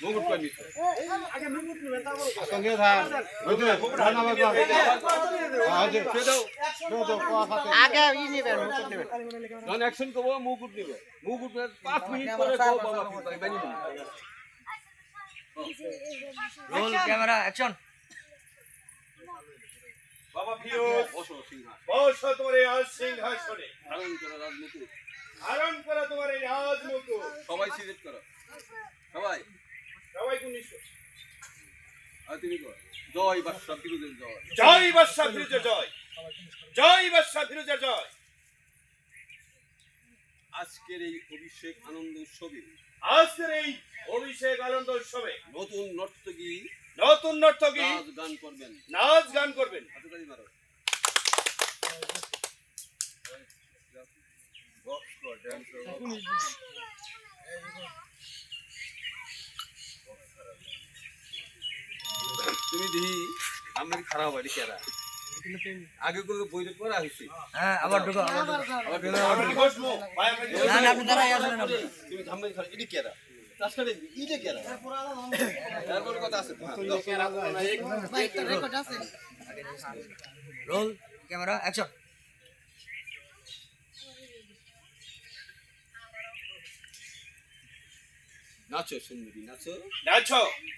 মুকুট কই নিছে আগে মুকুট নিবে তারপর সঙ্গে থাক বুঝলে রান্না বান্না আজ কে দাও দাও কোয়া খাতে আগে ই নেবেন মুকুট নেবেন জন অ্যাকশন করব মুকুট নিবে মুকুট 5 মিনিট পরে কো বাবা কি তাই বানি রোল ক্যামেরা অ্যাকশন বাবা ভিউস বসো তোমার এই সিংহাসনে ধারণ করো তোমার এই রাজমুকুট সবাই সিলেক্ট করো সবাই সবাই কুনিছো আর তুমি কর জয় বাদশা ফিরোজের জয় জয় বাদশা ফিরোজের জয় জয় বাদশা ফিরোজের জয় আজকের এই অভিষেক আনন্দ উৎসবে আজকের এই অভিষেক আনন্দ উৎসবে নতুন নর্তকী নাচ গান করবেন হাতে তালি মারো তুমি দিহি আমি খারাপ হইলি কেরা আগে করে বইরে করা হইছে হ্যাঁ আবার ঢোকা আপনি বসমো ভাই না না আপনি দাঁড়াই আসেন না তুমি থামবে খালি ইডি কেরা তাছাড়া ইডি কেরা তারপর কথা আছে কেরা না এক রেকর্ড আছে রোল ক্যামেরা অ্যাকশন নাচো সুন্দরী নাচো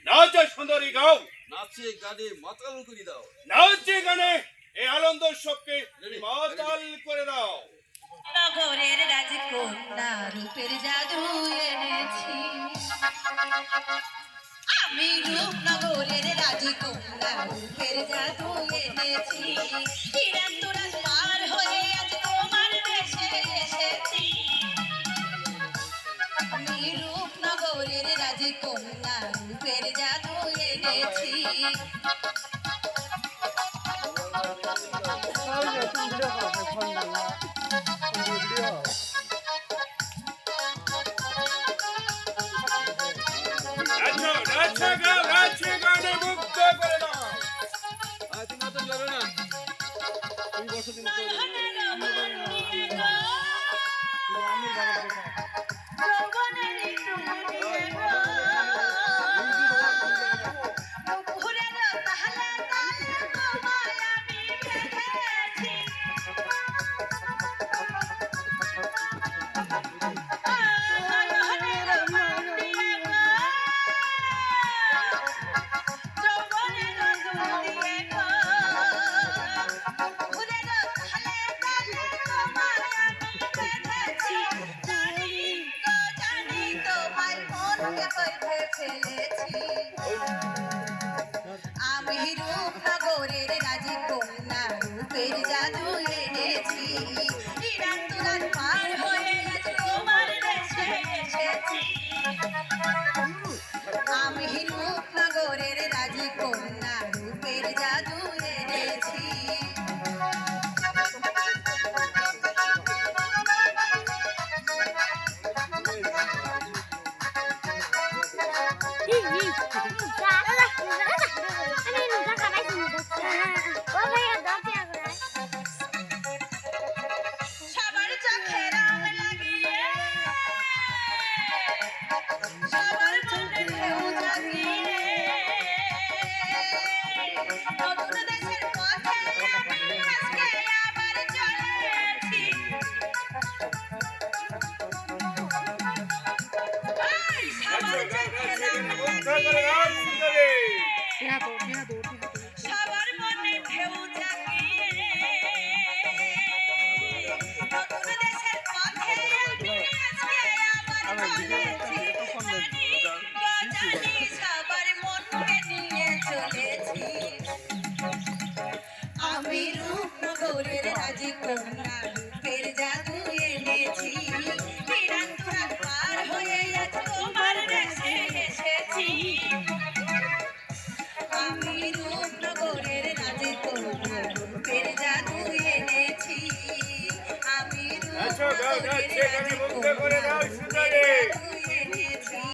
নাচো সুন্দরী গাও নাচে গানে মাতাল করে দাও নাচে গানে এই আনন্দ উৎসবকে মাতাল করে দাও নগরের রাজকন্যা রূপের জাদু এনেছি আমি রূপনগরের রাজকন্যা রূপের জাদু এনেছি হিরান্তরা পার হয়ে আজ তোমার দেশে এসেছি আমি রূপনগরের রাজকন্যা রূপের জাদু এনেছি নাচে গানে মুক্ত করে দাও তুমি মাতাল যাবে না তুমি বসো দিন আমি রূপনগরের রাজকন্যা রূপের জাদু এনেছি হিরান্তরা পার হয়ে আজ তোমার দেশে এসেছি আমি রূপনগরের রাজকন্যা রূপের জাদু এনেছি সবার চোখে রং লাগিয়ে সবার মনে ঢেউ জাগিয়ে নতুন দেশের পথে আমি আজকে আবার চলেছি সবার চোখে রং লাগিয়ে সবার মনে ঢেউ জাগিয়ে নতুন দেশের পথে আমি আজকে আবার চলেছি জানি সবার মনকে নিয়ে চলেছি আমি রূপনগরের রাজকন্যা রূপের জাদু এনেছি হিরান্তরা পার হয়ে আজ তোমার দেশে এসেছি আমি রূপনগরের রাজকন্যা রূপের জাদু এনেছি আমি রূপনগরের রাজকন্যা রূপের জাদু